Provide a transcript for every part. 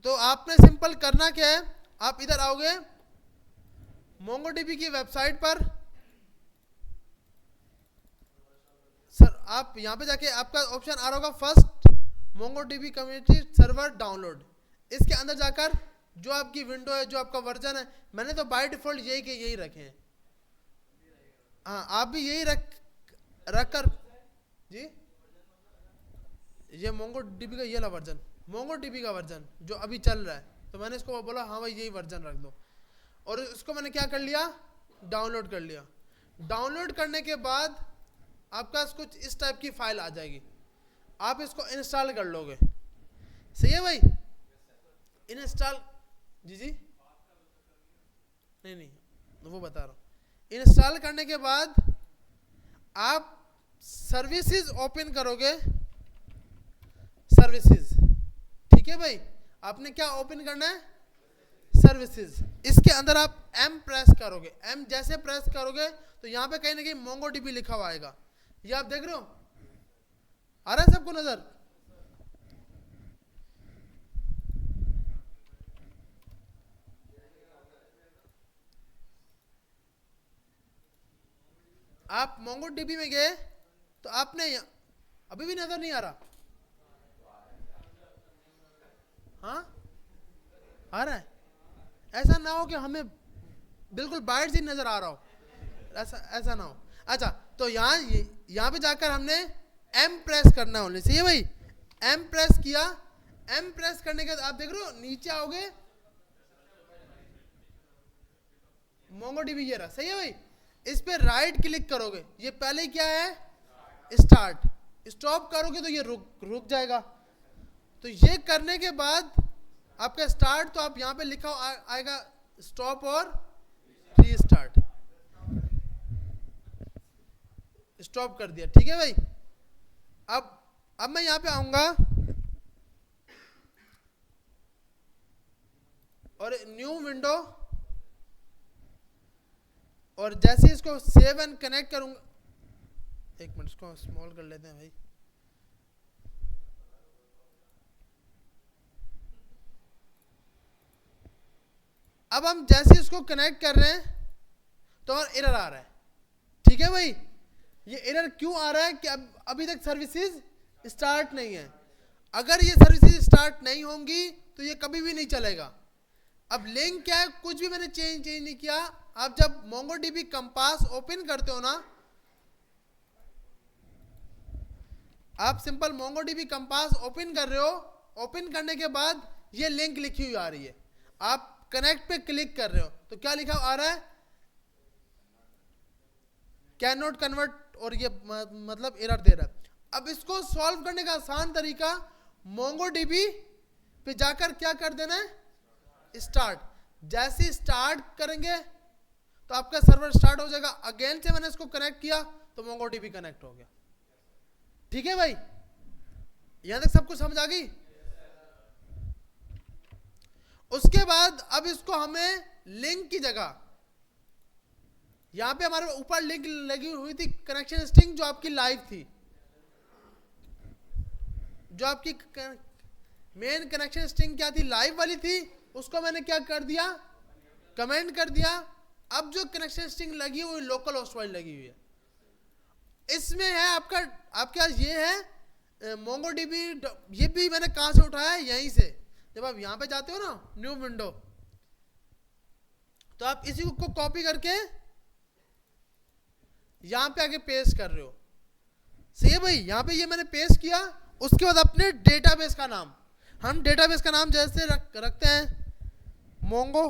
तो आपने सिंपल करना क्या है, आप इधर आओगे मोंगोडीबी की वेबसाइट पर। सर आप यहाँ पे जाके आपका ऑप्शन आ रहा होगा first MongoDB community server download. इसके अंदर जाकर जो आपकी विंडो है, जो आपका वर्जन है, मैंने तो बाय डिफॉल्ट यही के यही रखे हैं। हाँ आप भी यही रख कर जी। ये मोंगो डीबी का ये वाला वर्जन, मोंगो डीबी का वर्जन जो अभी चल रहा है, तो मैंने इसको बोला हाँ भाई यही वर्जन रख दो, और इसको मैंने क्या कर लिया, डाउनलोड कर लिया। डाउनलोड करने के बाद आपका कुछ इस टाइप की फाइल आ जाएगी, आप इसको इंस्टॉल कर लोगे। सही है भाई, इंस्टॉल जी जी नहीं नहीं वो बता रहा हूँ। इंस्टॉल करने के बाद आप सर्विसेज ओपन करोगे, सर्विसेज, ठीक है भाई। आपने क्या ओपन करना है, सर्विसेज। इसके अंदर आप एम प्रेस करोगे, एम जैसे प्रेस करोगे तो यहाँ पे कहीं ना कहीं मोंगोडीबी लिखा हुआ आएगा, ये आप देख रहे हो, आ रहा है सबको नजर। आप मोंगोडीबी में गए तो आपने अभी भी नजर नहीं आ रहा, हाँ आ रहा है। ऐसा ना हो कि हमें बिल्कुल बाहर से नजर आ रहा हो, ऐसा ऐसा ना हो। अच्छा तो यहाँ पे जाकर हमने एम प्रेस करना होने से, ये भाई एम प्रेस किया। एम प्रेस करने के बाद आप देख रहे हो नीचे आओगे मोंगोडीबी ये रहा, सही है भाई। इस पे राइट क्लिक करोगे, ये पहले क्या है स्टार्ट, स्टॉप करोगे तो ये रुक जाएगा। तो ये करने के बाद आपका स्टार्ट, तो आप यहाँ पे लिखा आएगा स्टॉप और रीस्टार्ट, स्टॉप कर दिया, ठीक है भाई। अब मैं यहाँ पे आऊंगा और न्यू विंडो, और जैसे इसको सेव एंड कनेक्ट करूंगा, एक मिनट इसको स्मॉल कर लेते हैं भाई। अब हम जैसे इसको कनेक्ट कर रहे हैं तो और एरर आ रहा है, ठीक है भाई। ये एरर क्यों आ रहा है कि अभी तक सर्विसेज स्टार्ट नहीं है। अगर ये सर्विसेज स्टार्ट नहीं होंगी तो ये कभी भी नहीं चलेगा। अब लिंक क्या है, कुछ भी मैंने चेंज नहीं किया। आप जब मोंगोडीबी कंपास ओपन करते हो ना, आप सिंपल मोंगोडीबी कंपास ओपन कर रहे हो, ओपन करने के बाद ये लिंक लिखी हुई आ रही है, आप कनेक्ट पे क्लिक कर रहे हो तो क्या लिखा आ रहा है, कैन नॉट कन्वर्ट, और ये मतलब एरर दे रहा है। अब इसको सॉल्व करने का आसान तरीका, मोंगोडीबी पे जाकर क्या कर देना है, स्टार्ट। जैसे स्टार्ट करेंगे तो आपका सर्वर स्टार्ट हो जाएगा। अगेन से मैंने इसको कनेक्ट किया तो मोंगोडीबी कनेक्ट हो गया, ठीक है भाई। यहां तक सब कुछ समझ आ गई। उसके बाद अब इसको हमें लिंक की जगह, यहां पे हमारे ऊपर लिंक लगी हुई थी कनेक्शन स्ट्रिंग, जो आपकी लाइव थी, जो आपकी मेन कनेक्शन स्ट्रिंग क्या थी, लाइव वाली थी, उसको मैंने क्या कर दिया, कमेंट कर दिया। अब जो कनेक्शन स्ट्रिंग लगी हुई लोकल होस्ट वाली लगी हुई है, इसमें है आपका ये है मोंगोडीबी। ये भी मैंने कहां से उठाया है, यहीं से। जब आप यहां पे जाते हो ना न्यू विंडो, तो आप इसी को कॉपी करके यहां पे आके पेस्ट कर रहे हो। सही है भाई, यहां पे ये मैंने पेस्ट किया। उसके बाद अपने डेटाबेस का नाम, हम डेटाबेस का नाम जैसे रखते हैं मोंगो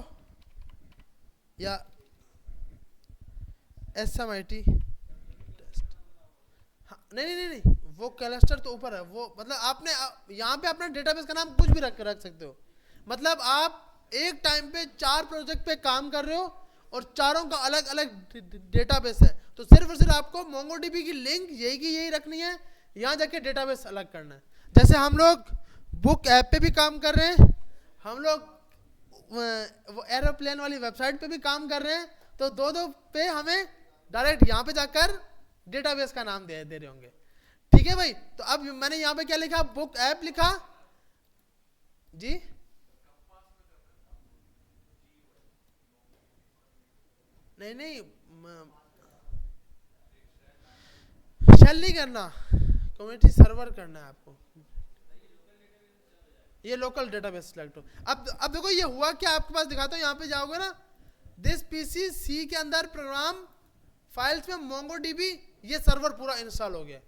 या SMIT, नहीं, वो क्लस्टर तो ऊपर है, वो मतलब आपने यहाँ पे अपना डेटाबेस का नाम कुछ भी रख सकते हो। मतलब आप एक टाइम पे 4 प्रोजेक्ट पे काम कर रहे हो और चारों का अलग अलग डेटाबेस है, तो सिर्फ और सिर्फ आपको मोंगोडीबी की लिंक यही की यही रखनी है, यहाँ जाके डेटाबेस अलग करना है। जैसे हम लोग बुक ऐप पे भी काम कर रहे हैं, हम लोग वो एरोप्लेन वाली वेबसाइट पे भी काम कर रहे हैं, तो दो पे हमें डायरेक्ट यहाँ पे जाकर डेटाबेस का नाम दे रहे होंगे, ठीक है भाई। तो अब मैंने यहाँ पे क्या लिखा, बुक ऐप लिखा जी, नहीं नहीं, शेल नहीं करना, कम्युनिटी सर्वर करना है आपको। ये लोकल डेटाबेस सिलेक्ट हो। अब देखो ये हुआ क्या, आपके पास दिखाता हूँ, यहाँ पे जाओगे ना, दिस पीसी सी के अंदर प्रोग्राम फाइल्स में मोंगोडीबी, ये सर्वर पूरा इंस्टॉल हो गया।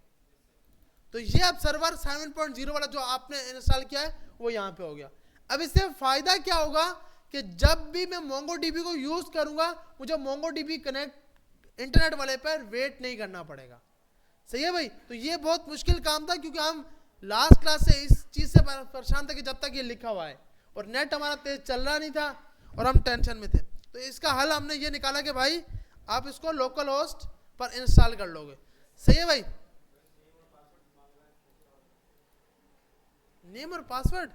तो ये अब सर्वर 7.0 वाला जो आपने इंस्टॉल किया है वो यहाँ पे हो गया। अब इससे फायदा क्या होगा कि जब भी मैं मोंगोडीबी को यूज करूंगा, मुझे मोंगोडीबी कनेक्ट इंटरनेट वाले पर वेट नहीं करना पड़ेगा। सही है भाई। तो ये बहुत मुश्किल काम था, क्योंकि हम लास्ट क्लास से इस चीज से परेशान थे कि जब तक ये लिखा हुआ है और नेट हमारा तेज चल रहा नहीं था और हम टेंशन में थे। तो इसका हल हमने ये निकाला कि भाई आप इसको लोकल होस्ट पर इंस्टॉल कर लोगे। सही है भाई। नेम और पासवर्ड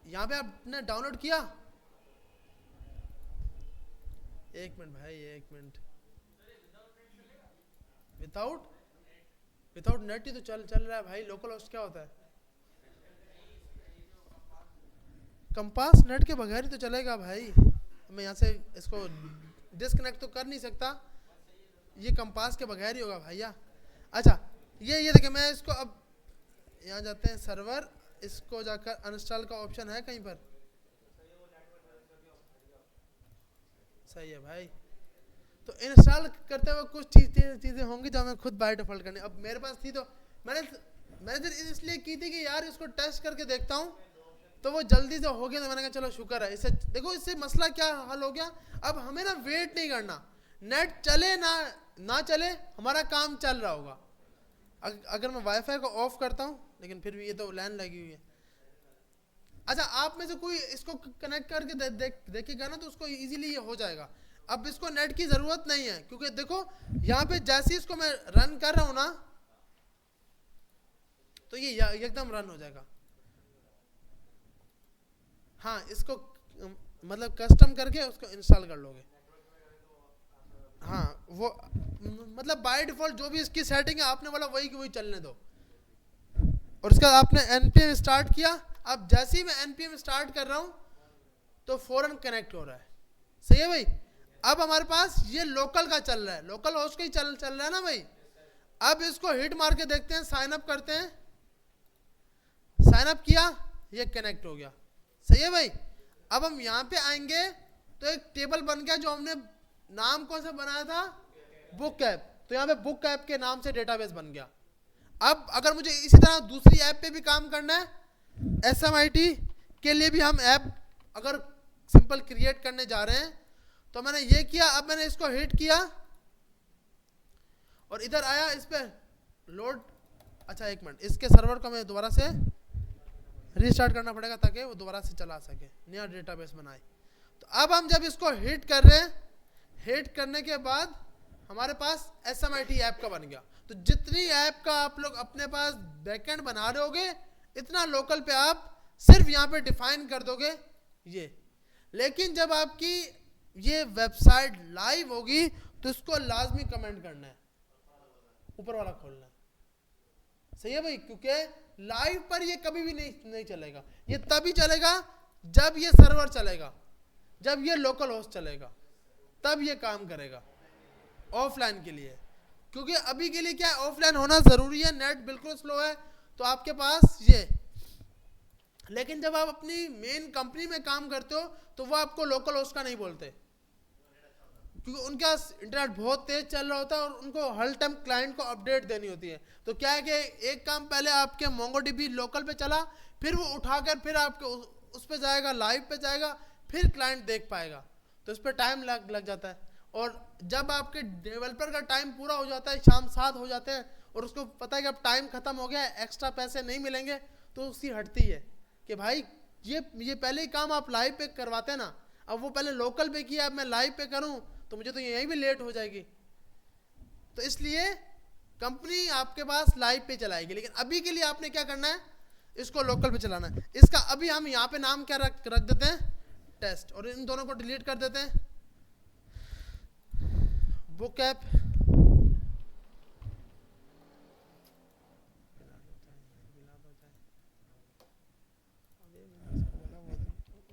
यहां पे आपने डाउनलोड किया? एक मिनट भाई, एक मिनट। विदाउट नेट ही तो चल रहा है भाई। लोकल होस्ट क्या होता है? कंपास नेट के बगैर ही तो चलेगा भाई। मैं यहाँ से इसको डिस्कनेक्ट तो कर नहीं सकता, ये कंपास के बगैर ही होगा भैया। अच्छा ये देखिए, मैं इसको अब यहाँ जाते हैं सर्वर, इसको जाकर अनइंस्टॉल का ऑप्शन है कहीं पर? सही है भाई। तो इंस्टॉल करते हुए कुछ चीज़ें होंगी जो हमें खुद बाय डिफॉल्ट करनी। अब मेरे पास थी तो मैंने इसलिए की थी कि यार इसको टेस्ट करके देखता हूँ, तो वो जल्दी से हो गया। तो मैंने कहा चलो शुक्र है। इससे देखो, इससे मसला क्या हल हो गया। अब हमें ना वेट नहीं करना, नेट चले ना चले, हमारा काम चल रहा होगा। अगर मैं वाईफाई को ऑफ करता हूँ, लेकिन फिर भी ये तो लाइन लगी हुई है। अच्छा, आप में से कोई इसको कनेक्ट करके देखेगा ना, तो उसको इजीली ये हो जाएगा। अब इसको नेट की जरूरत नहीं है, क्योंकि देखो यहाँ पे जैसे इसको मैं रन कर रहा हूं ना, तो ये एकदम रन हो जाएगा। हाँ, इसको मतलब कस्टम करके उसको इंस्टॉल कर लोगे। हाँ, वो मतलब बाय डिफॉल्ट जो भी इसकी सेटिंग है आपने बोला वही की वही चलने दो। और उसका आपने एनपीएम स्टार्ट किया। अब जैसे ही मैं एनपीएम स्टार्ट कर रहा हूं, तो फौरन कनेक्ट हो रहा है। सही है भाई। अब हमारे पास ये लोकल का चल रहा है, लोकल होस्ट का ही चल रहा है ना भाई। अब इसको हिट मार के देखते हैं, साइन अप करते हैं। साइन अप किया, ये कनेक्ट हो गया। सही है भाई। अब हम यहाँ पे आएंगे तो एक टेबल बन गया, जो हमने नाम कौन सा बनाया था, बुक ऐप। तो यहाँ पे बुक ऐप के नाम से डेटाबेस बन गया। अब अगर मुझे इसी तरह दूसरी ऐप पे भी काम करना है, एसएमआईटी के लिए भी हम ऐप अगर सिंपल क्रिएट करने जा रहे हैं, तो मैंने ये किया। अब मैंने इसको हिट किया और इधर आया, इस पे लोड। अच्छा एक मिनट, इसके सर्वर को मैं दोबारा से रीस्टार्ट करना पड़ेगा ताकि वो दोबारा से चला सके, नया डेटाबेस बनाए। तो अब हम जब इसको हिट कर रहे हैं, हिट करने के बाद हमारे पास एसएमआईटी ऐप का बन गया। तो जितनी ऐप का आप लोग अपने पास बैकएंड बना रहे होगे, इतना लोकल पे आप सिर्फ यहाँ पे डिफाइन कर दोगे ये। लेकिन जब आपकी ये वेबसाइट लाइव होगी, तो इसको लाजमी कमेंट करना है, ऊपर वाला खोलना है। सही है भाई। क्योंकि लाइव पर ये कभी भी नहीं चलेगा। ये तभी चलेगा जब ये सर्वर चलेगा, जब ये लोकल होस्ट चलेगा, तब ये काम करेगा। ऑफलाइन के लिए, क्योंकि अभी के लिए क्या है, ऑफलाइन होना जरूरी है। नेट बिल्कुल स्लो है तो आपके पास ये। लेकिन जब आप अपनी मेन कंपनी में काम करते हो, तो वो आपको लोकल होस्ट का नहीं बोलते, क्योंकि उनका इंटरनेट बहुत तेज चल रहा होता है और उनको हर टाइम क्लाइंट को अपडेट देनी होती है। तो क्या है कि एक काम पहले आपके मोंगोडीबी लोकल पे चला, फिर वो उठाकर फिर आपके उस पे जाएगा, लाइव पे जाएगा, फिर क्लाइंट देख पाएगा। तो इस पर टाइम लग जाता है। और जब आपके डेवलपर का टाइम पूरा हो जाता है, शाम 7 हो जाते हैं, और उसको पता है कि अब टाइम खत्म हो गया है, एक्स्ट्रा पैसे नहीं मिलेंगे, तो उसकी हटती है कि भाई ये पहले ही काम आप लाइव पे करवाते हैं ना, अब वो पहले लोकल पे किया, अब मैं लाइव पे करूं तो मुझे तो यहीं भी लेट हो जाएगी। तो इसलिए कंपनी आपके पास लाइव पे चलाएगी। लेकिन अभी के लिए आपने क्या करना है, इसको लोकल पे चलाना है। इसका अभी हम यहाँ पे नाम क्या रख देते हैं, टेस्ट, और इन दोनों को डिलीट कर देते हैं। बुक ऐप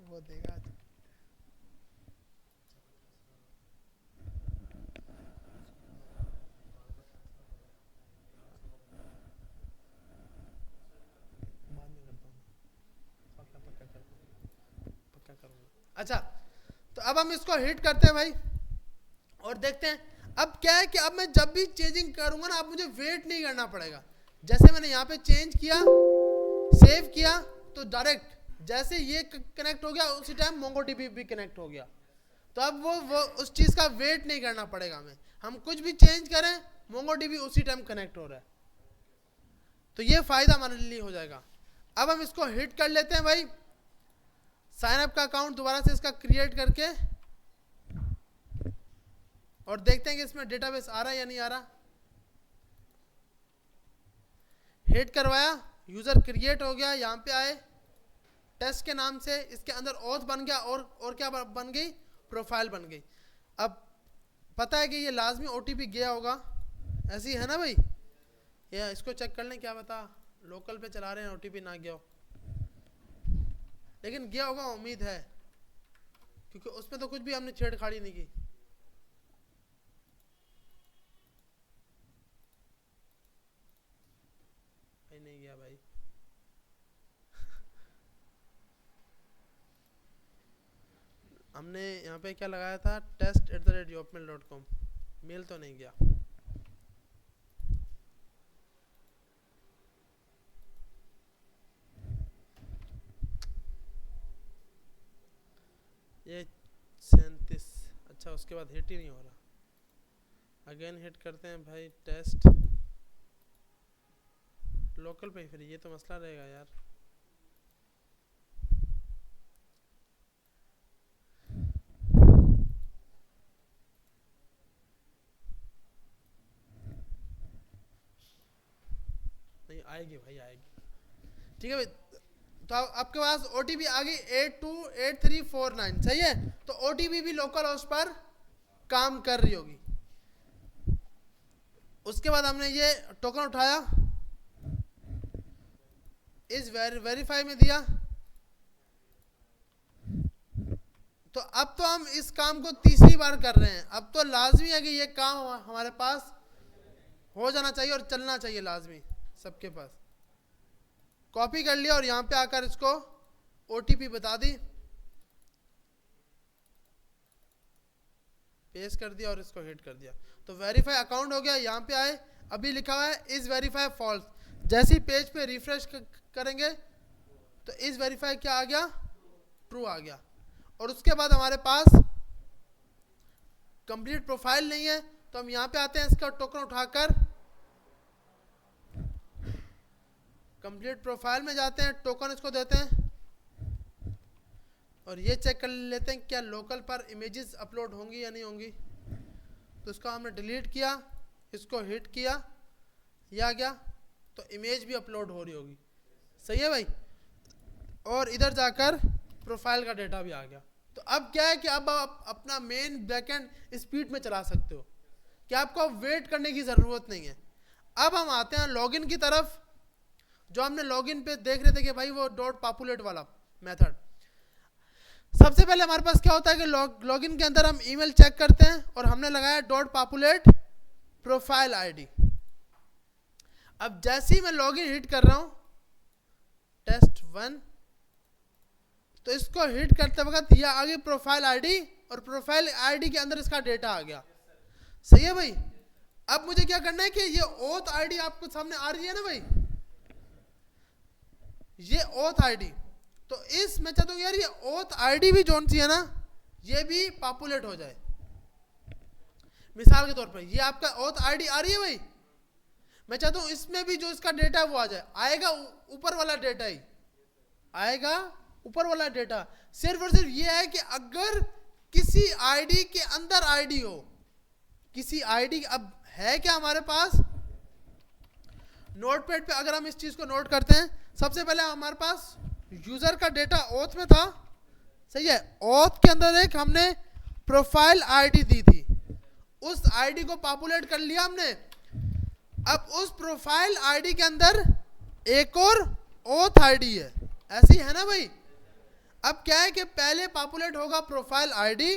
वो देगा। अच्छा, तो अब हम इसको हिट करते हैं भाई और देखते हैं। अब क्या है कि अब मैं जब भी चेंजिंग करूंगा ना, अब मुझे वेट नहीं करना पड़ेगा। जैसे मैंने यहाँ पे चेंज किया, सेव किया, तो डायरेक्ट जैसे ये कनेक्ट हो गया उसी टाइम मोंगोडीबी भी कनेक्ट हो गया। तो अब वो उस चीज़ का वेट नहीं करना पड़ेगा हमें, हम कुछ भी चेंज करें मोंगोडीबी उसी टाइम कनेक्ट हो रहा है। तो ये फ़ायदा हमारे लिए हो जाएगा। अब हम इसको हिट कर लेते हैं भाई, साइन अप का अकाउंट दोबारा से इसका क्रिएट करके, और देखते हैं कि इसमें डेटाबेस आ रहा है या नहीं आ रहा। हिट करवाया, यूज़र क्रिएट हो गया, यहाँ पे आए टेस्ट के नाम से, इसके अंदर ऑथ बन गया और क्या बन गई, प्रोफाइल बन गई। अब पता है कि ये लाजमी ओटीपी गया होगा, ऐसी है ना भाई। या इसको चेक कर लें, क्या बता लोकल पे चला रहे हैं ओटीपी ना गया हो, लेकिन गया होगा उम्मीद है, क्योंकि उसमें तो कुछ भी हमने छेड़खाड़ी नहीं की। भाई नहीं गया भाई। हमने यहाँ पे क्या लगाया था, test@yopmail.com, मेल तो नहीं गया। ये 37, अच्छा उसके बाद हिट ही नहीं हो रहा। अगेन हिट करते हैं भाई, टेस्ट लोकल पे, फिर ये तो मसला रहेगा यार। नहीं आएगी भाई, आएगी, ठीक है भाई। तो आपके पास ओटीपी आ गई 828349, सही है। तो ओटीपी भी लोकल हाउस पर काम कर रही होगी। उसके बाद हमने ये टोकन उठाया, इस वेरीफाई में दिया। तो अब तो हम इस काम को तीसरी बार कर रहे हैं, अब तो लाजमी है कि ये काम हमारे पास हो जाना चाहिए और चलना चाहिए लाजमी सबके पास। कॉपी कर लिया और यहाँ पे आकर इसको ओटीपी बता दी, पेस्ट कर दिया और इसको हिट कर दिया, तो वेरीफाई अकाउंट हो गया। यहाँ पे आए, अभी लिखा हुआ है इज वेरीफाई फॉल्स। जैसे ही पेज पे रिफ्रेश करेंगे तो इज वेरीफाई क्या आ गया, ट्रू आ गया। और उसके बाद हमारे पास कंप्लीट प्रोफाइल नहीं है, तो हम यहाँ पे आते हैं, इसका टोकन उठाकर कंप्लीट प्रोफाइल में जाते हैं, टोकन इसको देते हैं और ये चेक कर लेते हैं क्या लोकल पर इमेजेस अपलोड होंगी या नहीं होंगी। तो इसको हमने डिलीट किया, इसको हिट किया, ये आ गया, तो इमेज भी अपलोड हो रही होगी, सही है भाई। और इधर जाकर प्रोफाइल का डेटा भी आ गया। तो अब क्या है कि अब आप अपना मेन बैकएंड स्पीड में चला सकते हो, कि आपको वेट करने की ज़रूरत नहीं है। अब हम आते हैं लॉगिन की तरफ, जो हमने लॉगिन पे देख रहे थे कि भाई वो .populate वाला मेथड। सबसे पहले हमारे पास क्या होता है कि लॉगिन के अंदर हम ईमेल चेक करते हैं और हमने लगाया .populate प्रोफाइल आईडी। अब जैसे ही मैं लॉगिन हिट कर रहा हूं test1, तो इसको हिट करते वक्त यह आ गई प्रोफाइल आईडी और प्रोफाइल आईडी के अंदर इसका डेटा आ गया, सही है भाई। अब मुझे क्या करना है कि ये ओथ आईडी आपको सामने आ रही है ना भाई, ये ओथ आईडी, तो इस मैं चाहता हूँ यार ये ओथ आईडी भी जोन सी है ना, ये भी पॉपुलेट हो जाए। मिसाल के तौर पर ये आपका ओथ आईडी आ रही है भाई, मैं चाहता हूँ इसमें भी जो इसका डेटा है वो आ जाए। आएगा ऊपर वाला डेटा ही आएगा, ऊपर वाला डेटा। सिर्फ और सिर्फ ये है कि अगर किसी आईडी के अंदर आईडी हो, किसी आईडी, अब है क्या हमारे पास नोटपैड पे, अगर हम इस चीज को नोट करते हैं, सबसे पहले हमारे पास यूजर का डेटा ओथ में था, सही है। ओथ के अंदर एक हमने प्रोफाइल आईडी दी थी, उस आईडी को पॉपुलेट कर लिया हमने। अब उस प्रोफाइल आईडी के अंदर एक और ओथ आईडी है, ऐसी है ना भाई। अब क्या है कि पहले पॉपुलेट होगा प्रोफाइल आईडी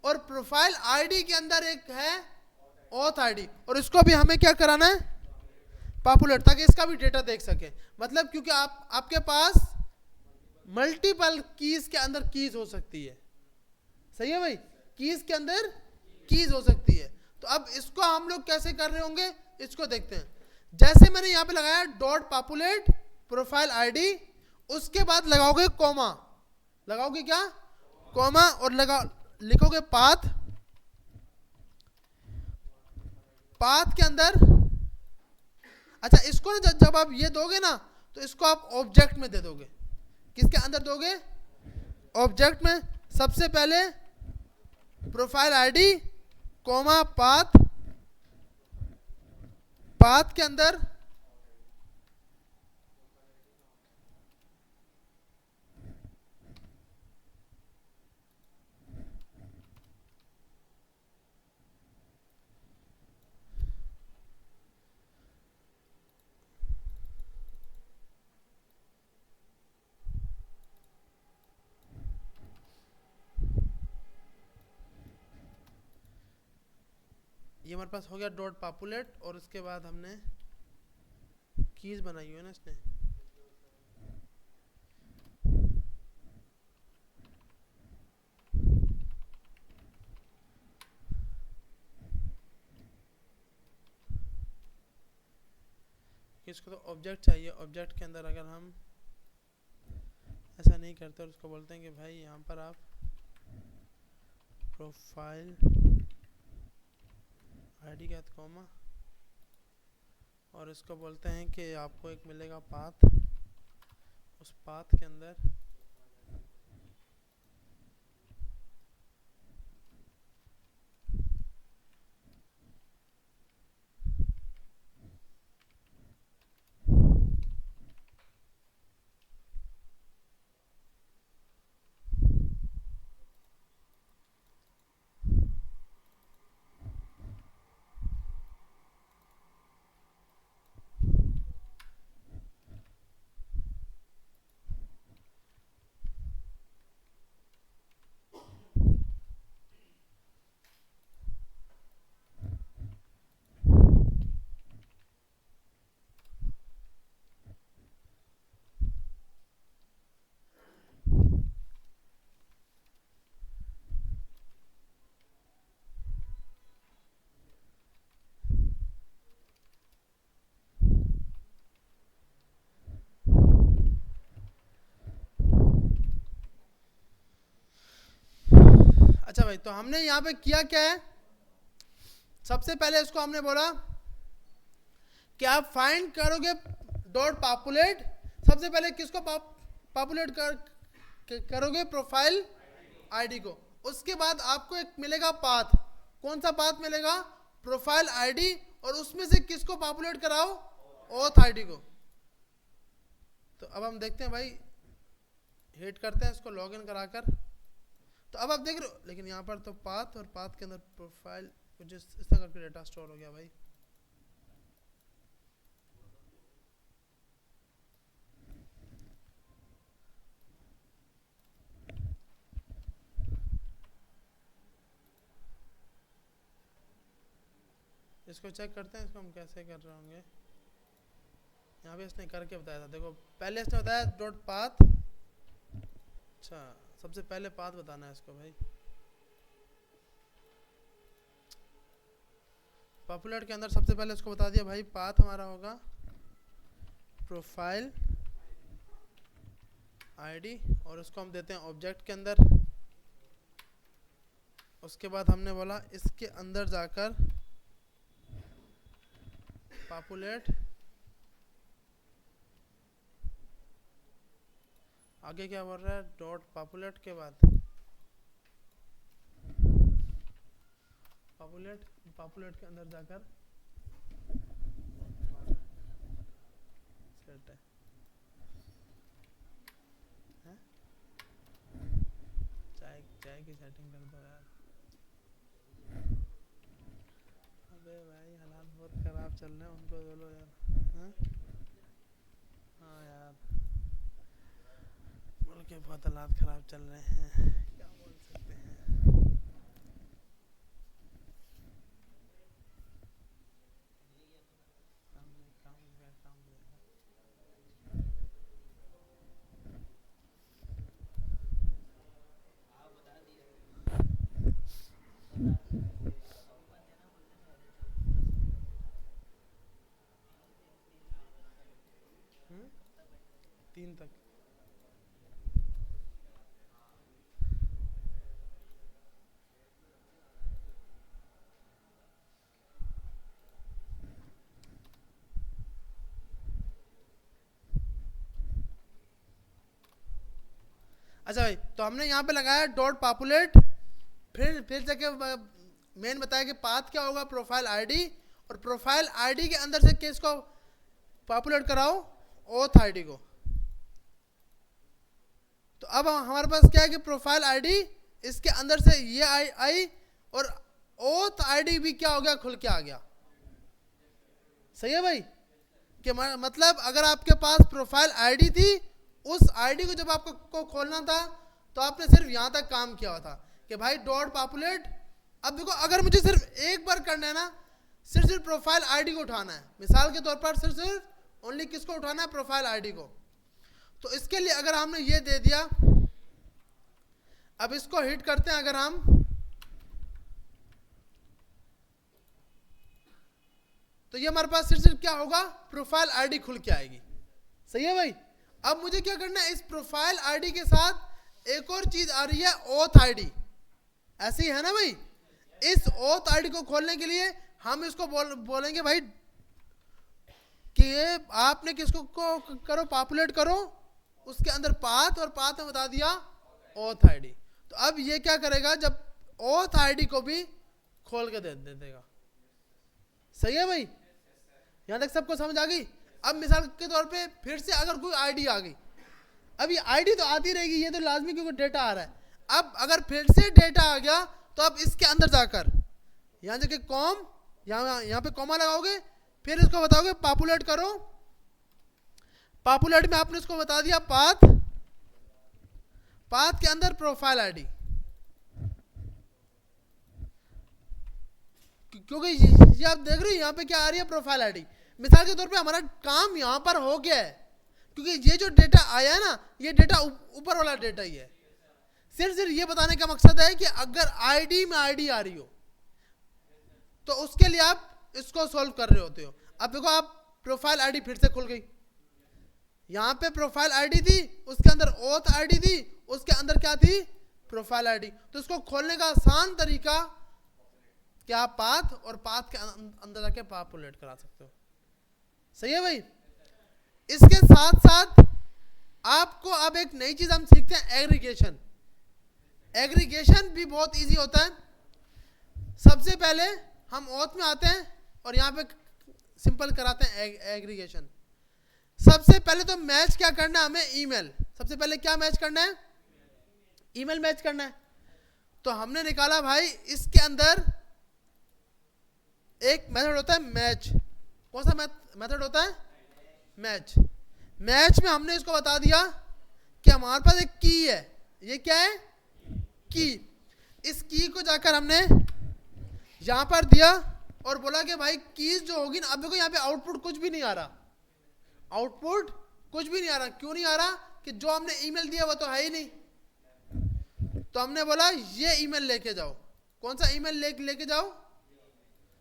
और प्रोफाइल आईडी के अंदर एक है ओथ आईडी, और इसको भी हमें क्या कराना है, पॉपुलेट, ताकि इसका भी डेटा देख सके। मतलब क्योंकि आपके पास मल्टीपल कीज के अंदर कीज हो सकती है। सही है भाई, कीज के अंदर कीज हो सकती है। तो अब इसको हम लोग कैसे कर रहे होंगे, इसको देखते हैं। जैसे मैंने यहां पे लगाया डॉट पॉपुलेट प्रोफाइल आईडी, उसके बाद लगाओगे कॉमा, लगाओगे क्या, कॉमा, और लिखोगे पाथ। पाथ के अंदर, अच्छा इसको ना जब आप ये दोगे ना, तो इसको आप ऑब्जेक्ट में दे दोगे। किसके अंदर दोगे, ऑब्जेक्ट में। सबसे पहले profile ID comma path, path के अंदर ये हमारे पास हो गया डॉट पॉपुलेट, और उसके बाद हमने कीज बनाई है ना इसने। इसको तो ऑब्जेक्ट चाहिए, ऑब्जेक्ट के अंदर अगर हम ऐसा नहीं करते और उसको बोलते हैं कि भाई यहाँ पर आप प्रोफाइल आईडी के कॉमा, और इसको बोलते हैं कि आपको एक मिलेगा पाथ, उस पाथ के अंदर अच्छा भाई, तो हमने यहाँ पे किया क्या है, सबसे पहले इसको हमने बोला कि आप फाइंड करोगे डॉट पॉपुलेट, सबसे पहले किसको पॉपुलेट करोगे, प्रोफाइल आईडी को। उसके बाद आपको एक मिलेगा पाथ, कौन सा पाथ मिलेगा, प्रोफाइल आईडी, और उसमें से किसको पॉपुलेट कराओ, ऑथ आईडी को। तो अब हम देखते हैं भाई, हिट करते हैं इसको लॉगिन कराकर। तो अब आप देख रहे हो, लेकिन यहाँ पर तो पाथ, और पाथ के अंदर प्रोफाइल कुछ इस तरह करके डेटा स्टोर हो गया भाई। इसको चेक करते हैं, इसको हम कैसे कर रहे होंगे। यहाँ पे इसने करके बताया था, देखो पहले इसने बताया डॉट पाथ। अच्छा, सबसे पहले पाथ बताना है इसको भाई। पॉपुलर के अंदर सबसे पहले इसको बता दिया भाई, पाथ हमारा होगा प्रोफाइल आईडी, और उसको हम देते हैं ऑब्जेक्ट के अंदर। उसके बाद हमने बोला इसके अंदर जाकर पॉपुलेट, आगे क्या बोल रहा है, डॉट पॉपुलेट के बाद पॉपुलेट, पॉपुलेट के अंदर जाकर सेट है, चाय चाय की सेटिंग कर दो यार। अबे भाई हालात बहुत खराब चल रहे हैं, उनको बोलो यार। हाँ हाँ यार, बोल के बहुत हालात खराब चल रहे हैं, क्या बोल सकते हैं। काम 3 तक। अच्छा भाई, तो हमने यहाँ पे लगाया डॉट पॉपुलेट, फिर जाके मेन बताया कि पाथ क्या होगा, प्रोफाइल आईडी, और प्रोफाइल आईडी के अंदर से किस को पॉपुलेट कराओ, ऑथ आईडी को। तो अब हमारे पास क्या है कि प्रोफाइल आईडी, इसके अंदर से ये आई और ऑथ आईडी भी क्या हो गया, खुल के आ गया। सही है भाई, कि मतलब अगर आपके पास प्रोफाइल आईडी थी, उस आईडी को जब आपको खोलना था तो आपने सिर्फ यहां तक काम किया हुआ था कि भाई डॉट पॉपुलेट। अब देखो, अगर मुझे सिर्फ एक बार करना है ना, सिर्फ प्रोफाइल आईडी को उठाना है, मिसाल के तौर पर सिर्फ ओनली किसको उठाना है, प्रोफाइल आईडी को। तो इसके लिए अगर हमने ये दे दिया, अब इसको हिट करते हैं अगर हम, तो ये हमारे पास सिर्फ क्या होगा, प्रोफाइल आईडी खुल के आएगी। सही है भाई। अब मुझे क्या करना है, इस प्रोफाइल आईडी के साथ एक और चीज आ रही है, ऑथ आईडी। ऐसे ही है ना भाई। इस ऑथ आईडी को खोलने के लिए हम इसको बोलेंगे भाई कि आपने किसको करो, पॉपुलेट करो, उसके अंदर पाथ, और पाथ में बता दिया ऑथ आईडी। तो अब ये क्या करेगा, जब ऑथ आईडी को भी खोल के दे देगा। सही है भाई, यहां तक सबको समझ आ गई। अब मिसाल के तौर पे फिर से अगर कोई आईडी आ गई, अब ये आईडी तो आती रहेगी, ये तो लाजमी क्योंकि डेटा आ रहा है। अब अगर फिर से डेटा आ गया तो अब इसके अंदर जाकर यहां जाके कॉम, यहाँ पे कॉमा लगाओगे, फिर इसको बताओगे पॉपुलेट करो। पॉपुलेट में आपने इसको बता दिया पाथ, पाथ के अंदर प्रोफाइल आईडी, क्योंकि ये आप देख रहे हो यहाँ पे क्या आ रही है, प्रोफाइल आईडी। मिसाल के तौर पे हमारा काम यहाँ पर हो गया है, क्योंकि ये जो डेटा आया है ना, ये डेटा ऊपर वाला डेटा ही है। सिर्फ ये बताने का मकसद है कि अगर आईडी में आईडी आ रही हो तो उसके लिए आप इसको सॉल्व कर रहे होते हो। अब देखो, आप प्रोफाइल आईडी फिर से खुल गई, यहाँ पे प्रोफाइल आईडी थी, उसके अंदर ऑथ आईडी थी, उसके अंदर क्या थी, प्रोफाइल आईडी। तो इसको खोलने का आसान तरीका क्या, पाथ, और पाथ के अंदर जाके पॉपुलेट करा सकते हो। सही है भाई। इसके साथ साथ आपको अब एक नई चीज हम सीखते हैं, एग्रीगेशन। एग्रीगेशन भी बहुत इजी होता है। सबसे पहले हम ऑथ में आते हैं और यहाँ पे सिंपल कराते हैं एग्रीगेशन। सबसे पहले तो मैच क्या करना है हमें, ईमेल। सबसे पहले क्या मैच करना है, ईमेल मैच करना है। तो हमने निकाला भाई, इसके अंदर एक मेथड होता है मैच। कौन सा मेथड होता है, मैच। मैच में हमने इसको बता दिया कि हमारे पास एक की है, ये क्या है, की। इस की को जाकर हमने यहां पर दिया और बोला कि भाई कीज जो होगी ना, अब देखो यहाँ पे आउटपुट कुछ भी नहीं आ रहा, आउटपुट कुछ भी नहीं आ रहा। क्यों नहीं आ रहा, कि जो हमने ईमेल दिया वो तो है ही नहीं। तो हमने बोला ये ईमेल लेके जाओ। कौन सा ईमेल लेके जाओ,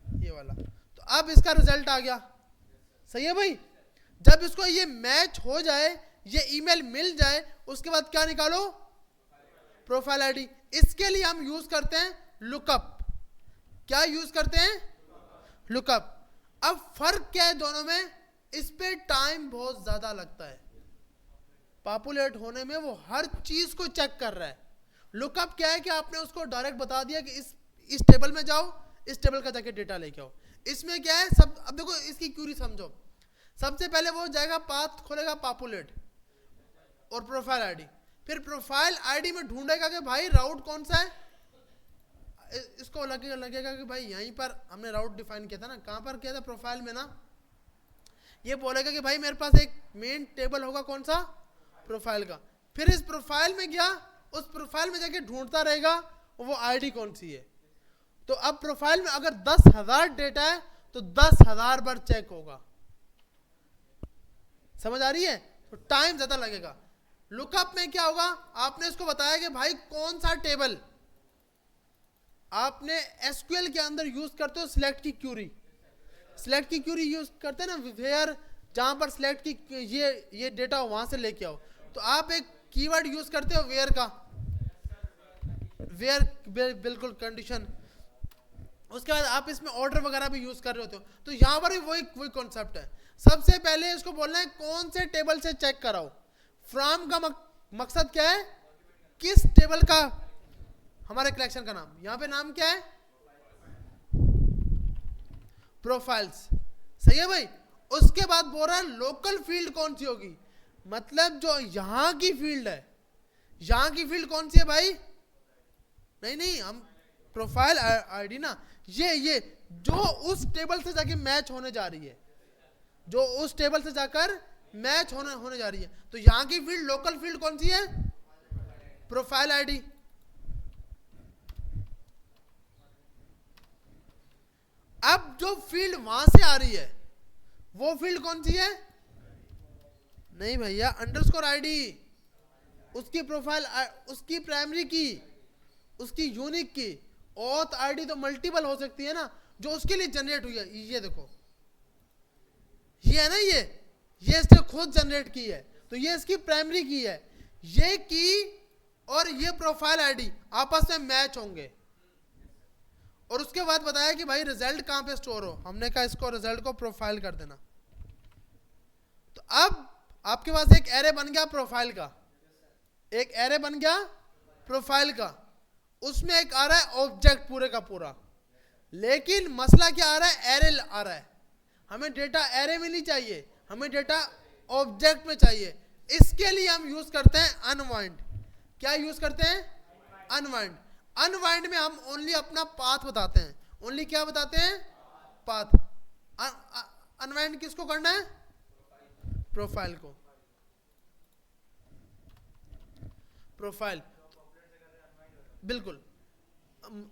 ये वाला। तो अब इसका रिजल्ट आ गया। सही है भाई। जब इसको ये मैच हो जाए, ये ईमेल मिल जाए, उसके बाद क्या निकालो, प्रोफाइल आईडी। इसके लिए हम यूज करते हैं लुकअप। क्या यूज करते हैं, लुकअप। अब फर्क क्या है दोनों में, इस पे टाइम बहुत ज्यादा लगता है, पॉपुलेट होने में वो हर चीज को चेक कर रहा है। लुकअप क्या है कि आपने उसको डायरेक्ट बता दिया कि इस टेबल में जाओ, इस टेबल का जाके डेटा लेके आओ। इसमें क्या है, सब अब देखो इसकी क्यूरी समझो। सबसे पहले वो जाएगा, पाथ खोलेगा, पॉपुलेट और प्रोफाइल आईडी। फिर प्रोफाइल आईडी में ढूंढेगा कि भाई राउट कौन सा है। इसको लगेगा कि भाई यहीं पर हमने राउट डिफाइन किया था ना, कहां पर किया था, प्रोफाइल में ना। ये बोलेगा कि भाई मेरे पास एक मेन टेबल होगा, कौन सा, प्रोफाइल का। फिर इस प्रोफाइल में गया, उस प्रोफाइल में जाके ढूंढता रहेगा वो आईडी कौन सी है। तो अब प्रोफाइल में अगर 10,000 डेटा है तो 10,000 बार चेक होगा। समझ आ रही है। तो टाइम ज्यादा लगेगा। लुकअप में क्या होगा, आपने इसको बताया कि भाई कौन सा टेबल, आपने एसक्यूएल के अंदर यूज करते हो सिलेक्ट की क्यूरी। सिलेक्ट की क्यूरी यूज करते हैं ना, वेयर जहां पर सिलेक्ट की ये डेटा हो वहां से लेके आओ। तो आप एक कीवर्ड यूज करते हो वेयर का, वेयर बिल्कुल कंडीशन। उसके बाद आप इसमें ऑर्डर वगैरह भी यूज कर रहे होते हो। तो यहां पर भी वही कॉन्सेप्ट है। सबसे पहले इसको बोलना है कौन से टेबल से चेक कराओ। फ्रॉम का मकसद क्या है, किस टेबल का हमारे कलेक्शन का नाम, यहां पे नाम क्या है, प्रोफाइल्स। सही है भाई। उसके बाद बोल रहा है लोकल फील्ड कौन सी होगी, मतलब जो यहां की फील्ड है, यहां की फील्ड कौन सी है भाई, नहीं हम प्रोफाइल आईडी ना, ये जो उस टेबल से जाके मैच होने जा रही है, जो उस टेबल से जाकर मैच होने जा रही है। तो यहां की फील्ड लोकल फील्ड कौन सी है, प्रोफाइल आईडी। अब जो फील्ड वहां से आ रही है वो फील्ड कौन सी है, नहीं भैया, अंडरस्कोर आईडी, उसकी प्रोफाइल, उसकी प्राइमरी की, उसकी यूनिक की। ऑथ आईडी तो मल्टीपल हो सकती है ना, जो उसके लिए जनरेट हुई है। ये देखो, ये है ना, ये इसने खुद जनरेट की है, तो ये इसकी प्राइमरी की है। ये की और ये प्रोफाइल आईडी आपस में मैच होंगे। और उसके बाद बताया कि भाई रिजल्ट कहां पे स्टोर हो, हमने कहा इसको रिजल्ट को प्रोफाइल कर देना। तो अब आपके पास एक एरे बन गया प्रोफाइल का, एक एरे बन गया प्रोफाइल का, उसमें एक आ रहा है ऑब्जेक्ट पूरे का पूरा। लेकिन मसला क्या आ रहा है, एरे आ रहा है। हमें डेटा एरे में नहीं चाहिए, हमें डेटा ऑब्जेक्ट में चाहिए। इसके लिए हम यूज करते हैं अनवाइंड। क्या यूज करते हैं, अनवाइंड। अनवाइंड में हम ओनली अपना पाथ बताते हैं, ओनली क्या बताते हैं, पाथ। अनवाइंड किसको करना है, प्रोफाइल को, प्रोफाइल बिल्कुल।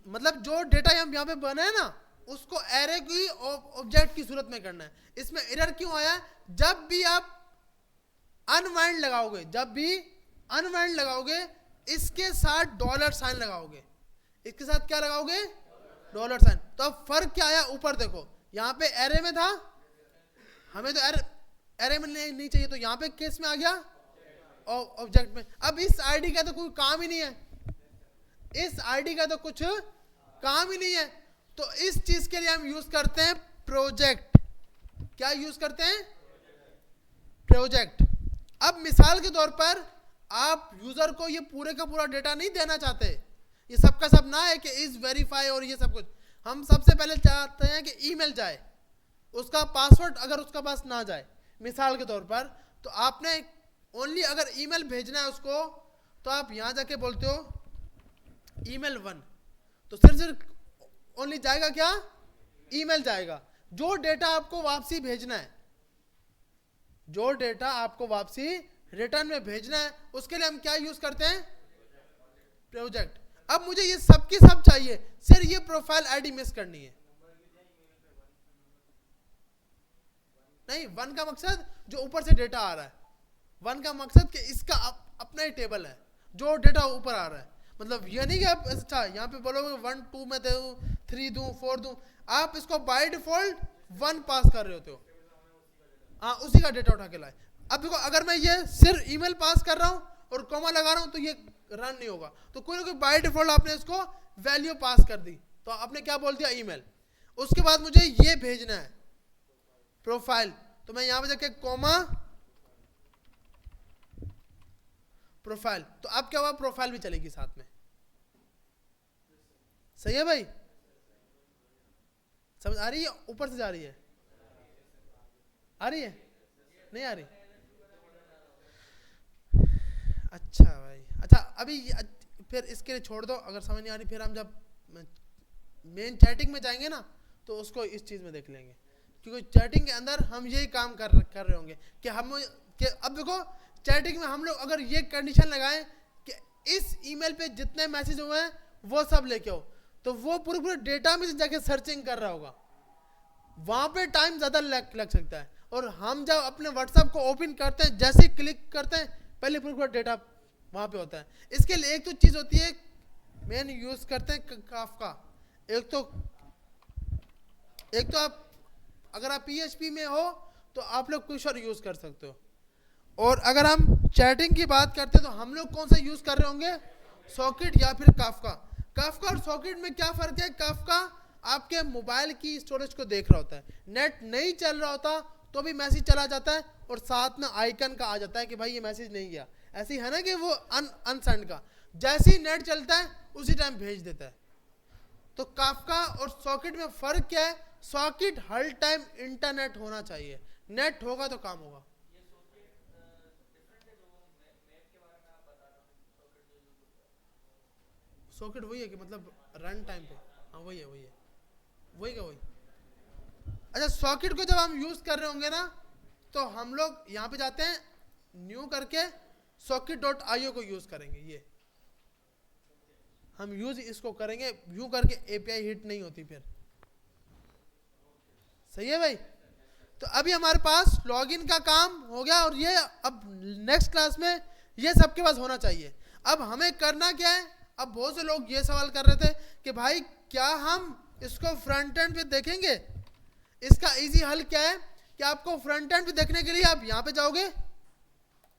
मतलब जो डेटा हम यहां पे बना है ना, उसको एरे की ऑब्जेक्ट की सूरत में करना है। इसमें एरर क्यों आया, जब भी आप अनवाइंड लगाओगे, जब भी अनवाइंड लगाओगे, इसके साथ डॉलर साइन लगाओगे, इसके साथ क्या लगाओगे, डॉलर साइन। तो अब फर्क क्या आया, ऊपर देखो, यहां पे एरे में था, हमें तो एरे में नहीं चाहिए, तो यहां पे केस में आ गया ऑब्जेक्ट में। अब इस आईडी का तो कोई काम ही नहीं है, इस आईडी का तो कुछ काम ही नहीं है। तो इस चीज के लिए हम यूज करते हैं प्रोजेक्ट। क्या यूज करते हैं, प्रोजेक्ट। अब मिसाल के तौर पर आप यूजर को ये पूरे का पूरा डेटा नहीं देना चाहते, ये सबका सब ना है कि इज वेरीफाई और ये सब कुछ। हम सबसे पहले चाहते हैं कि ईमेल जाए, उसका पासवर्ड अगर उसका पास ना जाए मिसाल के तौर पर, तो आपने ओनली अगर ईमेल भेजना है उसको, तो आप यहां जाके बोलते हो ईमेल 1, तो सिर्फ ओनली जाएगा क्या, ईमेल जाएगा। जो डेटा आपको वापसी भेजना है, जो डेटा आपको वापसी रिटर्न में भेजना है, उसके लिए हम क्या यूज करते हैं, प्रोजेक्ट। अब मुझे ये सब की सब चाहिए, सिर्फ ये प्रोफाइल आईडी मिस करनी है। नहीं, 1 का मकसद जो ऊपर से डेटा आ रहा है, 1 का मकसद कि इसका अपना ही टेबल है, जो डेटा ऊपर आ रहा है। मतलब ये नहीं कि आप अच्छा यहाँ पे बोलोगे 1 2 में दूं, 3 दूं, 4 दूं, आप इसको बाय डिफॉल्ट 1 पास कर रहे होते हो, हाँ, उसी का डेटा उठा के लाए। अब देखो, अगर मैं ये सिर्फ ईमेल पास कर रहा हूं और कॉमा लगा रहा हूं, तो ये रन नहीं होगा। तो कोई ना कोई बाय डिफॉल्ट आपने इसको वैल्यू पास कर दी, तो आपने क्या बोल दिया, ईमेल। उसके बाद मुझे ये भेजना है प्रोफाइल, तो मैं यहां पे जाके कॉमा प्रोफाइल, तो अब क्या हुआ, प्रोफाइल भी चलेगी साथ में। सही है भाई, समझ आ रही है, ऊपर से जा रही है, आ रही है, नहीं आ रही, अच्छा भाई, अच्छा। अभी फिर इसके लिए छोड़ दो, अगर समझ नहीं आ रही, फिर हम जब मेन चैटिंग में जाएंगे ना, तो उसको इस चीज में देख लेंगे, क्योंकि चैटिंग के अंदर हम यही काम कर रहे होंगे कि हम कि अब देखो, चैटिंग में हम लोग अगर ये कंडीशन लगाएं कि इस ईमेल पे जितने मैसेज हुए हैं वो सब लेके आओ, तो वो पूरे डेटा में जाके सर्चिंग कर रहा होगा, वहां पे टाइम ज्यादा लग सकता है। और हम जब अपने व्हाट्सएप को ओपन करते हैं, जैसे क्लिक करते हैं, पहले पूरा डेटा वहां पे होता है। इसके लिए एक तो चीज होती है, मेन यूज करते हैं काफका। एक तो आप अगर आप PHP में हो तो आप लोग कुछ और यूज़ कर सकते हो। और अगर हम चैटिंग की बात करते हैं तो हम लोग कौन सा यूज़ कर रहे होंगे, सॉकेट या फिर काफका। काफका और सॉकेट में क्या फ़र्क है, काफका आपके मोबाइल की स्टोरेज को देख रहा होता है, नेट नहीं चल रहा होता तो भी मैसेज चला जाता है और साथ में आइकन का आ जाता है कि भाई ये मैसेज नहीं गया। ऐसी है ना कि वो अनसेंड का, जैसे ही नेट चलता है उसी टाइम भेज देता है। तो काफका और सॉकेट में फ़र्क क्या है, सॉकेट हर टाइम इंटरनेट होना चाहिए, नेट होगा तो काम होगा। सॉकेट वही है कि मतलब रन टाइम पे, हाँ वही है, वही का वही। अच्छा, सॉकेट को जब हम यूज़ कर रहे होंगे ना तो हम लोग यहाँ पे जाते हैं, न्यू करके socket.io को यूज़ करेंगे। ये हम यूज़ इसको करेंगे, व्यू करके एपीआई हिट नहीं होती फिर। सही है भाई। तो अभी हमारे पास लॉगिन का काम हो गया और ये अब नेक्स्ट क्लास में ये सबके पास होना चाहिए। अब हमें करना क्या है, अब बहुत से लोग ये सवाल कर रहे थे कि भाई क्या हम इसको फ्रंट एंड पे देखेंगे। इसका इजी हल क्या है कि आपको फ्रंट एंड पे देखने के लिए आप यहाँ पे जाओगे,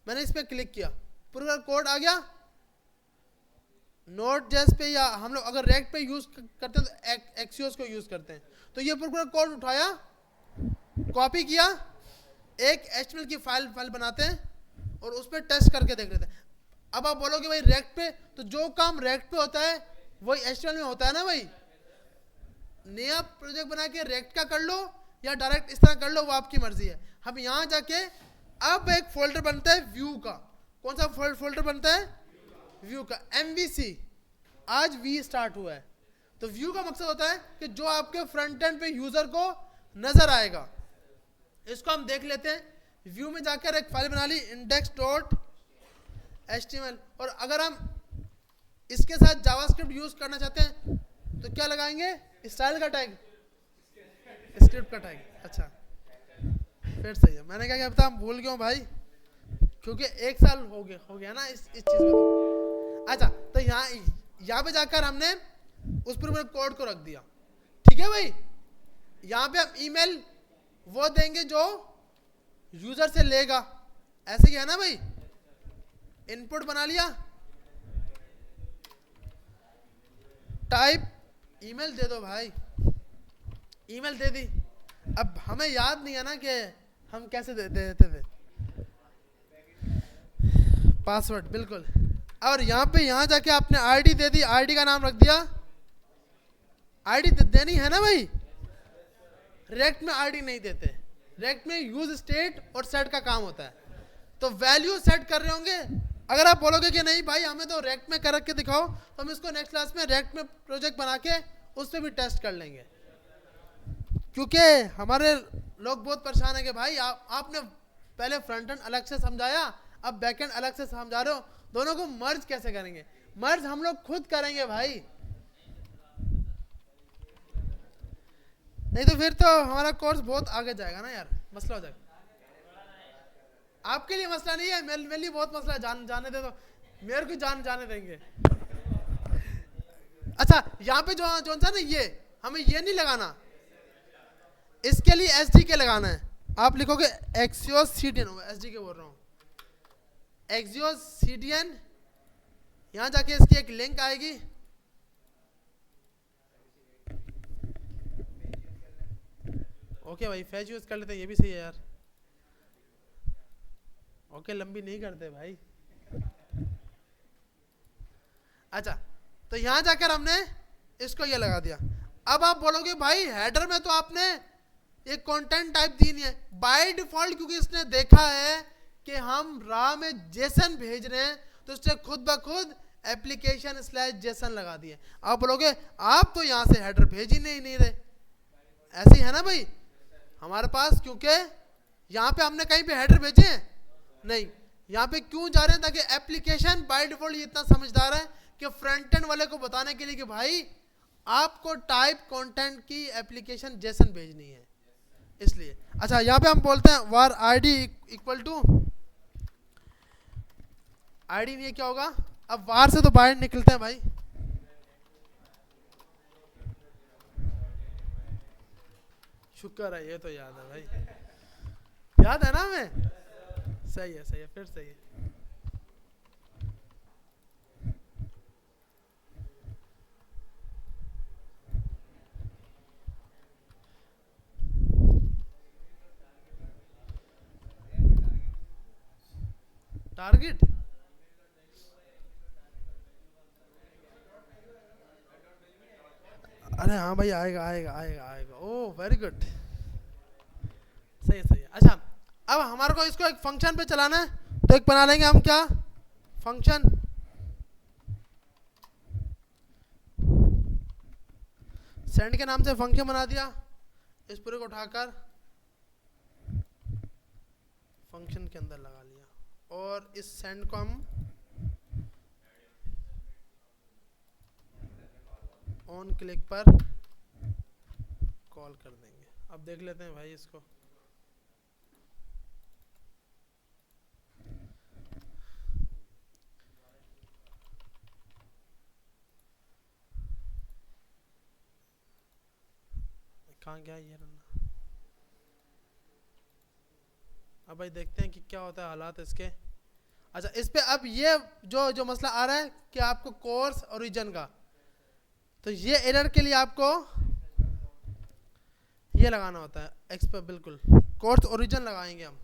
मैंने इस पे क्लिक किया, पूरा कोड आ गया। नोट जेएस पे या हम लोग अगर रेक्ट पे यूज करते हैं तो एक्सियोस को यूज करते हैं। तो ये पूरा कोड उठाया, कॉपी किया, एक एचटीएमएल की फाइल बनाते हैं और उस पर टेस्ट करके देख लेते हैं। अब आप बोलोगे भाई रेक्ट पे, तो जो काम रेक्ट पे होता है वही एचटीएमएल में होता है ना भाई। नया प्रोजेक्ट बना के रेक्ट का कर लो या डायरेक्ट इस तरह कर लो, वो आपकी मर्जी है। हम यहाँ जाके अब एक फोल्डर बनता है व्यू का। कौन सा फोल्डर बनता है, व्यू का, MVC। आज वी स्टार्ट हुआ है। तो व्यू का मकसद होता है कि जो आपके फ्रंट एंड पे यूजर को नजर आएगा, इसको हम देख लेते हैं। व्यू में जाकर एक फाइल बना ली index.html, और अगर हम इसके साथ जावास्क्रिप्ट यूज करना चाहते हैं तो क्या लगाएंगे, स्टाइल का टैग, स्क्रिप्ट का टैग। अच्छा फिर सही है, मैंने क्या पता हम भूल गए हो भाई, क्योंकि एक साल हो गया ना इस चीज में। तो अच्छा, तो यहाँ पे जाकर हमने उस पर कोड को रख दिया। ठीक है भाई, यहाँ पे हम ईमेल वो देंगे जो यूजर से लेगा, ऐसे ही है ना भाई। इनपुट बना लिया, टाइप ईमेल दे दो भाई, ईमेल दे दी। अब हमें याद नहीं है ना कि हम कैसे देते थे पासवर्ड, बिल्कुल। और यहाँ जाके आपने आईडी दे दी, आईडी का नाम रख दिया। आईडी देनी है ना भाई, रेक्ट में आईडी नहीं देते, रेक्ट में यूज स्टेट और सेट का काम होता है। तो वैल्यू सेट कर रहे होंगे। अगर आप बोलोगे कि नहीं भाई हमें तो रेक्ट में कर के दिखाओ, तो हम इसको नेक्स्ट क्लास में रेक्ट में प्रोजेक्ट बना के उस पर भी टेस्ट कर लेंगे। क्योंकि हमारे लोग बहुत परेशान है कि भाई आपने पहले फ्रंट एंड अलग से समझाया, अब बैक एंड अलग से समझा रहे हो, दोनों को मर्ज कैसे करेंगे। मर्ज हम लोग खुद करेंगे भाई, नहीं तो फिर तो हमारा कोर्स बहुत आगे जाएगा ना यार, मसला हो जाएगा। आपके लिए मसला नहीं है, मेरे लिए बहुत मसला है, जाने दे, तो मेरे को जाने देंगे। अच्छा, यहाँ पे जो सा ना, ये हमें ये नहीं लगाना, इसके लिए SDK लगाना है। आप लिखोगे एक्सियोस CDN, SDK बोल रहा हूँ, एक्सियोस CDN। यहाँ जाके इसकी एक लिंक आएगी, ओके भाई फैच यूज कर लेते हैं, ये भी सही है यार। ओके लंबी नहीं करते भाई। अच्छा, तो यहाँ जाकर हमने इसको ये लगा दिया। अब आप बोलोगे भाई हेडर में तो आपने एक कंटेंट टाइप दी नहीं है। बाय डिफॉल्ट क्योंकि इसने देखा है कि हम राह में जेसन भेज रहे हैं, तो इसने खुद ब खुद application/json लगा दिए। आप बोलोगे आप तो यहाँ से हेडर भेज ही नहीं रहे, ऐसे ही है ना भाई हमारे पास, क्योंकि यहाँ पे हमने कहीं पे हेडर भेजे हैं नहीं। यहाँ पे क्यों जा रहे हैं, ताकि एप्लीकेशन बाय डिफॉल्ट इतना समझदार है कि फ्रंट एंड वाले को बताने के लिए कि भाई आपको टाइप कंटेंट की एप्लीकेशन जेसन भेजनी है, इसलिए। अच्छा, यहाँ पे हम बोलते हैं var id equal to ID, नहीं क्या होगा, अब var से तो बाहर निकलते हैं भाई। शुक्र है ये तो याद है भाई। याद है ना हमें? सही है, सही है, फिर सही है। टारगेट, अरे हाँ भाई, आएगा आएगा आएगा आएगा। ओह वेरी गुड, सही है सही है। अच्छा, अब हमारे को इसको एक फंक्शन पे चलाना है, तो एक बना लेंगे हम, क्या फंक्शन। सेंड के नाम से फंक्शन बना दिया, इस पूरे को उठाकर फंक्शन के अंदर लगा लिया, और इस सेंड को हम ऑन क्लिक पर कॉल कर देंगे। अब देख लेते हैं भाई इसको। कहाँ गया ये रहा? अब भाई देखते हैं कि क्या होता है हालात इसके। अच्छा, इस पे अब ये जो जो मसला आ रहा है कि आपको कोर्स ओरिजिन का, तो ये एरर के लिए आपको ये लगाना होता है एक्स पे, बिल्कुल कोर्स ओरिजिन लगाएंगे हम।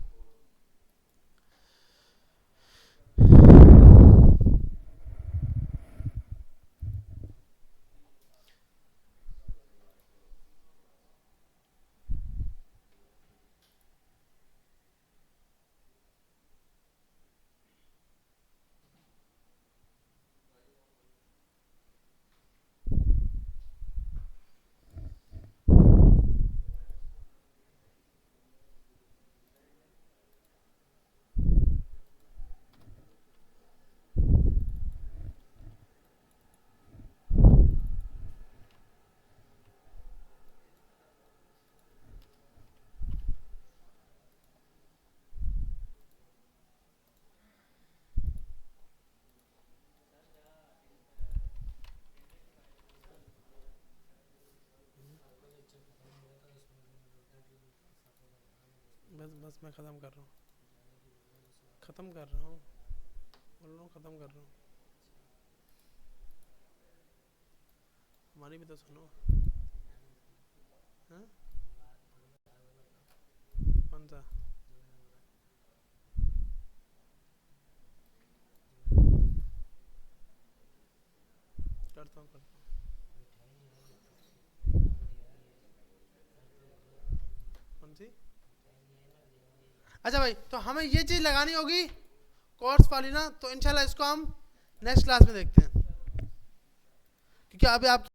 बस बस मैं ख़त्म कर रहा हूँ, ख़त्म कर रहा हूँ, बोल रहा हूँ ख़त्म कर रहा हूँ। हमारी भी तो सुनो। हाँ, कौन सा? करता हूँ करता हूँ। कौन सी? अच्छा भाई, तो हमें ये चीज़ लगानी होगी कोर्स वाली ना, तो इंशाल्लाह इसको हम नेक्स्ट क्लास में देखते हैं, क्योंकि अभी आप